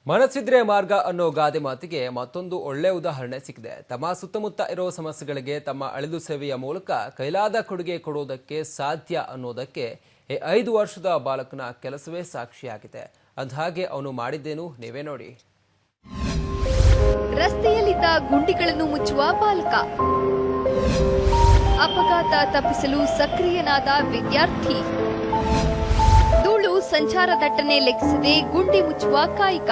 ಮನಸ್ಸಿದ್ರೆ ಮಾರ್ಗ ಅನ್ನೋ ಗಾದೆ ಮಾತಿಗೆ ಮತ್ತೊಂದು ಒಳ್ಳೆ ಉದಾಹರಣೆ ಸಿಕ್ಕಿದೆ. ತಮ್ಮ ಸುತ್ತಮುತ್ತ ಇರೋ ಸಮಸ್ಯೆಗಳಿಗೆ ತಮ್ಮ ಅಳಿಲು ಸೇವೆಯ ಮೂಲಕ ಕೈಲಾದ ಕೊಡುಗೆ ಕೊಡೋದಕ್ಕೆ ಸಾಧ್ಯ ಅನ್ನೋದಕ್ಕೆ 5 ವರ್ಷದ ಬಾಲಕನ ಕೆಲಸವೇ ಸಾಕ್ಷಿಯಾಗಿದೆ. ಅಂದಹಾಗೆ ಅವನು ಮಾಡಿದ್ದೇನು ನೀವೇ ನೋಡಿ. ರಸ್ತೆಯಲ್ಲಿದ್ದ ಗುಂಡಿಗಳನ್ನು ಮುಚ್ಚುವ ಬಾಲಕ, ಅಪಘಾತ ತಪ್ಪಿಸಲು ಸಕ್ರಿಯನಾದ ವಿದ್ಯಾರ್ಥಿ, ಧೂಳು ಸಂಚಾರ ದಟ್ಟಣೆ ಲೆಕ್ಕಿಸದೆ ಗುಂಡಿ ಮುಚ್ಚುವ ಕಾಯಕ.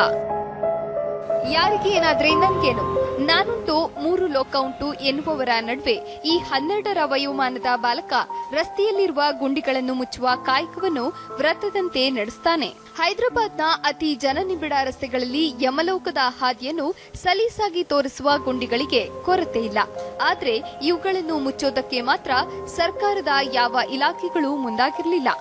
ಯಾರಿಗೆ ಏನಾದ್ರೆ ನನ್ಗೇನು, ನಾನುಂಟು 3 ಲೋಕ ಉಂಟು ಎನ್ನುವವರ ನಡುವೆ ಈ 12ರ ವಯೋಮಾನದ ಬಾಲಕ ರಸ್ತೆಯಲ್ಲಿರುವ ಗುಂಡಿಗಳನ್ನು ಮುಚ್ಚುವ ಕಾಯಕವನ್ನು ವ್ರತದಂತೆ ನಡೆಸ್ತಾನೆ. ಹೈದರಾಬಾದ್ನ ಅತಿ ಜನನಿಬಿಡ ರಸ್ತೆಗಳಲ್ಲಿ ಯಮಲೋಕದ ಹಾದಿಯನ್ನು ಸಲೀಸಾಗಿ ತೋರಿಸುವ ಗುಂಡಿಗಳಿಗೆ ಕೊರತೆ ಇಲ್ಲ. ಆದ್ರೆ ಇವುಗಳನ್ನು ಮುಚ್ಚೋದಕ್ಕೆ ಮಾತ್ರ ಸರ್ಕಾರದ ಯಾವ ಇಲಾಖೆಗಳು ಮುಂದಾಗಿರಲಿಲ್ಲ.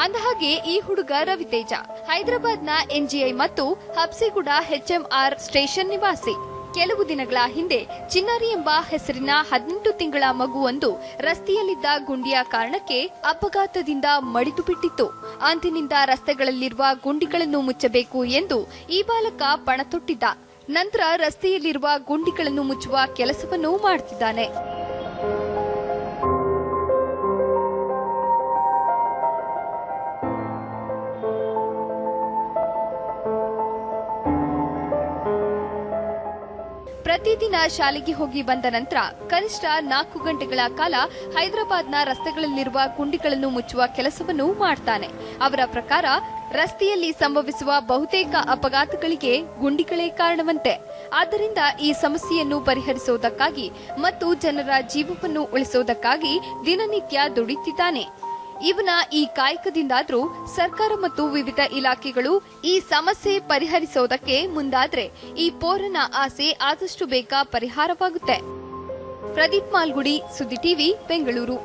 ಅಂದಹಾಗೆ ಈ ಹುಡುಗ ರವಿತೇಜ ಹೈದರಾಬಾದ್ನ ಎನ್ಜಿಐ ಮತ್ತು ಹಬ್ಸಿಗುಡ HMR ಸ್ಟೇಷನ್ ನಿವಾಸಿ. ಕೆಲವು ದಿನಗಳ ಹಿಂದೆ ಚಿನ್ನಾರಿ ಎಂಬ ಹೆಸರಿನ 18 ತಿಂಗಳ ಮಗುವೊಂದು ರಸ್ತೆಯಲ್ಲಿದ್ದ ಗುಂಡಿಯ ಕಾರಣಕ್ಕೆ ಅಪಘಾತದಿಂದ ಮಡಿದು ಬಿಟ್ಟಿತ್ತು. ಅಂದಿನಿಂದ ರಸ್ತೆಗಳಲ್ಲಿರುವ ಗುಂಡಿಗಳನ್ನು ಮುಚ್ಚಬೇಕು ಎಂದು ಈ ಬಾಲಕ ಪಣ ತೊಟ್ಟಿದ್ದ. ನಂತರ ರಸ್ತೆಯಲ್ಲಿರುವ ಗುಂಡಿಗಳನ್ನು ಮುಚ್ಚುವ ಕೆಲಸವನ್ನು ಮಾಡುತ್ತಿದ್ದಾನೆ. ಪ್ರತಿದಿನ ಶಾಲೆಗೆ ಹೋಗಿ ಬಂದ ನಂತರ ಕನಿಷ್ಠ 4 ಗಂಟೆಗಳ ಕಾಲ ಹೈದರಾಬಾದ್ನ ರಸ್ತೆಗಳಲ್ಲಿರುವ ಗುಂಡಿಗಳನ್ನು ಮುಚ್ಚುವ ಕೆಲಸವನ್ನು ಮಾಡ್ತಾನೆ. ಅವರ ಪ್ರಕಾರ ರಸ್ತೆಯಲ್ಲಿ ಸಂಭವಿಸುವ ಬಹುತೇಕ ಅಪಘಾತಗಳಿಗೆ ಗುಂಡಿಗಳೇ ಕಾರಣವಂತೆ. ಆದ್ದರಿಂದ ಈ ಸಮಸ್ಯೆಯನ್ನು ಪರಿಹರಿಸುವುದಕ್ಕಾಗಿ ಮತ್ತು ಜನರ ಜೀವವನ್ನು ಉಳಿಸುವುದಕ್ಕಾಗಿ ದಿನನಿತ್ಯ ದುಡಿಯುತ್ತಿದ್ದಾನೆ. ಇವನ ಈ ಕಾಯಕದಿಂದಾದ್ರೂ ಸರ್ಕಾರ ಮತ್ತು ವಿವಿಧ ಇಲಾಖೆಗಳು ಈ ಸಮಸ್ಯೆ ಪರಿಹರಿಸೋದಕ್ಕೆ ಮುಂದಾದ್ರೆ ಈ ಪೋರನ ಆಸೆ ಆದಷ್ಟು ಬೇಗ ಪರಿಹಾರವಾಗುತ್ತೆ. ಪ್ರದೀಪ್ ಮಾಲ್ಗುಡಿ, ಸುದ್ದಿ ಟಿವಿ, ಬೆಂಗಳೂರು.